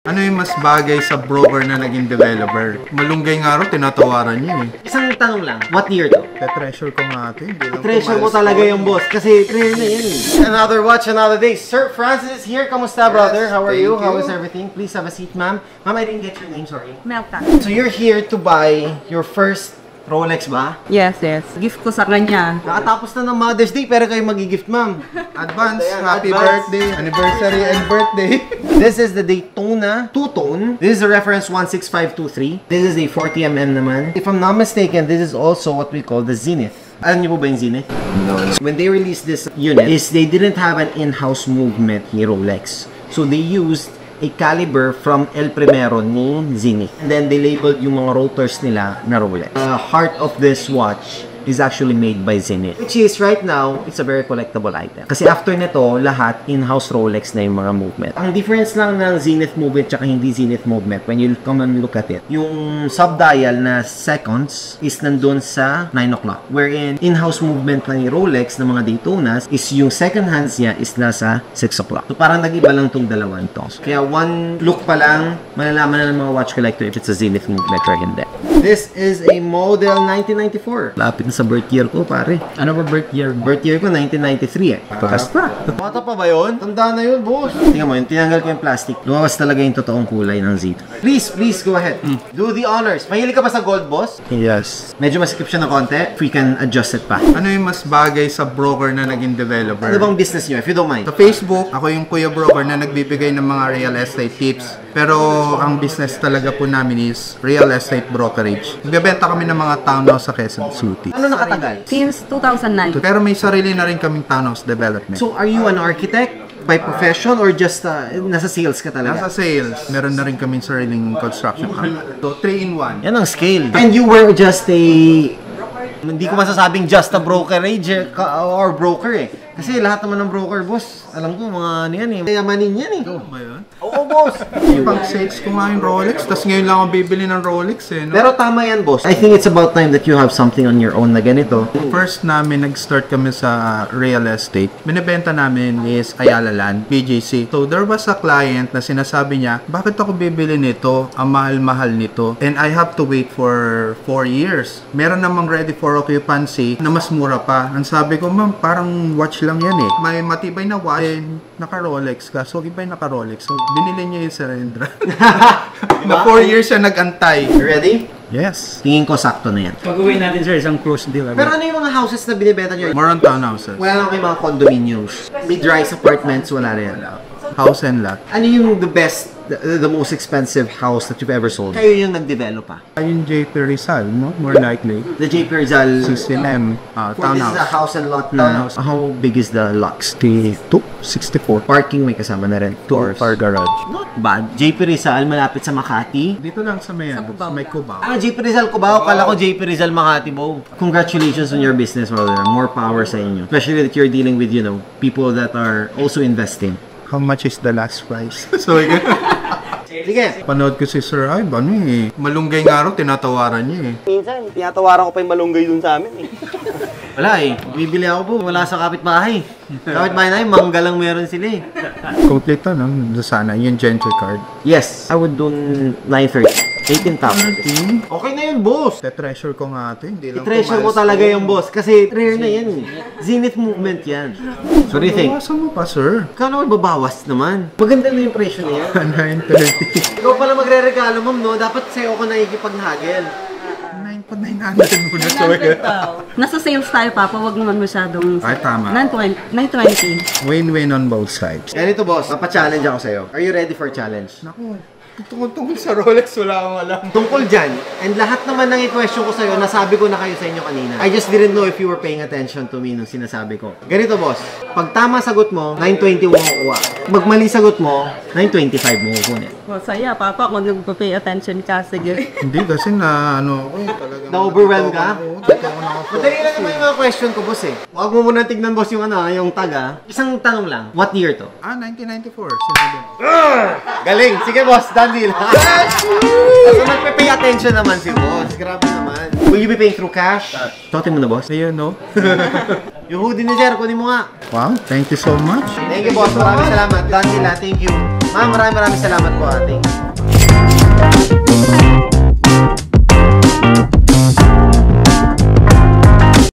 Ano yung mas bagay sa broker na naging developer? Malunggay nga rin, tinatawaran niya eh. Isang tanong lang, what year to? Treasure ko nga ito. Treasure mo talaga yung boss kasi rare na yan eh. Another watch, another day. Sir Francis is here. Kamusta, brother? How are you? How is everything? Please have a seat, ma'am. Ma'am, I didn't get your name, sorry. Melka. So you're here to buy your first Rolex ba? Yes, yes. Gift ko sa kanya. Nakatapos na ng Mother's Day pero kayo mag-gift, ma'am. Advance, Ayan, happy advance. birthday, anniversary and birthday. This is the Daytona two-tone. This is the reference 16523. This is a 40mm naman. If I'm not mistaken, this is also what we call the Zenith. Alam niyo po ba yung Zenith? No. When they released this unit, they didn't have an in-house movement ni Rolex. So they used a caliber from El Primero ni Zenith. And then they labeled yung mga rotors nila na Rolex. The heart of this watch is actually made by Zenith. Which is, right now, it's a very collectible item. Kasi after nito, lahat in-house Rolex na yung mga movement. Ang difference lang ng Zenith movement tsaka hindi Zenith movement, when you come and look at it, yung sub-dial na seconds is nandun sa 9 o'clock. Wherein, in-house movement lang ni Rolex ng mga Daytonas is yung second hands niya is nasa 6 o'clock. So parang nag-iba lang tong dalawang to. Kaya one look pa lang, malalaman na ng mga watch collector if it's a Zenith movement or hindi. This is a model 1994. Lapit na sa birth year ko, pare. Ano ba birth year? Birth year ko, 1993 eh. Basta. Bata pa ba yun? Tanda na yun, boss. Tingnan mo, yung tinanggal ko yung plastic. Lumabas talaga yung totoong kulay ng Zeta. Please, go ahead. Do the honors. Mahilig ka ba sa gold, boss? Yes. Medyo masikip siya ng konti. We can adjust it pa. Ano yung mas bagay sa broker na naging developer? Ano bang business nyo, if you don't mind? Sa Facebook, ako yung kuya broker na nagbibigay ng mga real estate tips. Pero ang business talaga po namin is real estate brokerage. Nagbebenta kami ng mga townhouse sa Quezon City. Ano nakatagal? Since 2009. Pero may sarili na rin kaming townhouse development. So, are you an architect by profession or just nasa sales ka talaga? Nasa sales, meron na rin kaming sariling construction company. So, 3-in-1. Yan ang scale. And you were just a... Hindi ko masasabing just a brokerage or broker eh. Kasi lahat naman ng broker, boss, alam ko mga ano yan eh. Yamanin yan eh. Ito ba yun? Oo, boss. Pag sales ko nga yung Rolex, tas ngayon lang ako bibili ng Rolex eh. No? Pero tama yan, boss. I think it's about time that you have something on your own na ganito. First namin, nag-start kami sa real estate. Binibenta namin is Ayala Land, BGC. So there was a client na sinasabi niya, bakit ako bibili nito? Ang mahal-mahal nito. And I have to wait for 4 years. Meron namang ready for occupancy na mas mura pa. Ang sabi ko, ma'am, parang watch lang yan eh. May matibay na watch, naka-Rolex ka. So, iba yung naka-Rolex. So, binili niya yung Serendra. Na 4 years siya nag-antay. Ready? Yes. Tingin ko sakto na yan. Pag-uwi natin, sir, isang cruise deal. Pero ano yung mga houses na binibenta nyo? More on townhouses. Wala lang kayo mga condominiums. Mid-rise apartments, wala rin. House and lot. Ano yung the best, the most expensive house that you've ever sold? Kayo yung nag-develop pa. Yung JP Rizal, no? More likely. The JP Rizal. 16M This is a townhouse. house and lot na. How big is the lot? 64. Parking may kasama na rin. 2 hours. Car garage. Not bad. JP Rizal, malapit sa Makati. Dito lang sa may, sa may Cubao. JP Rizal Cubao. Kala ko JP Rizal Makati, bo. Congratulations on your business, brother. More power sa inyo. Especially that you're dealing with, you know, people that are also investing. How much is the last price? So, Sige. panood ko si Sir Ive, ano eh. Malunggay nga rin, tinatawaran niya eh. Minsan, tinatawaran ko pa yung malunggay dun sa amin eh. Wala eh. Bibili ako po. Wala sa kapitbahay. Kapitbahay na mangga lang meron sila eh. Complete na, no? Sana, yung Gentry card. Yes. I would do 930. 18,000. Okay na yun, boss. Treasure ko nga ito. Hindi lang I-treasure mo talaga yung boss. Kasi rare na yan eh. Zenith movement yan. So, what do you think? Bawasan mo pa, sir. Ikaw naman babawas naman. Maganda na yung presyo niya. 930. Ikaw pala magre-regalo, ma'am, no? Dapat sa'yo ko naikipag-hagel. 900 mo na, sir. Nasa sales tayo, Papa. Huwag naman masyadong... Ay, tama. 920. Win-win on both sides. Ganito, boss. Mapa-challenge ako sa'yo. Are you ready for a challenge? Naku, tungkol sa Rolex, wala akong alam. Tungkol dyan, and lahat naman ng i-question ko sa'yo, nasabi ko na kayo sa inyo kanina. I just didn't know if you were paying attention to me nung sinasabi ko. Ganito, boss. Pag tama sagot mo, 920 mo kukuha. Pag mali sagot mo, 925 mo kukunin. Masaya, Papa, kung nagpa-pay attention ka. Sige. Hindi, kasi na, ano, ako talagang... Na-overwhelm ka? Oo, talagang ako. Madali lang naman yung mga question ko, boss eh. Huwag mo muna tignan, boss, yung ano, yung tag ah. Isang tanong lang. What year to? 1994. Sinabi. Galing! Sige, boss. Done deal. So, nagpe-pay attention naman si boss. Grabe naman. Will you be paying through cash? Totin mo na, boss. Ayun, no? Yung hoodie ni Sir, kunin mo nga. Wow, thank you so much. Thank you, boss. Maraming salamat. Done deal, ha. Thank you. Ma'am, maraming salamat po ate.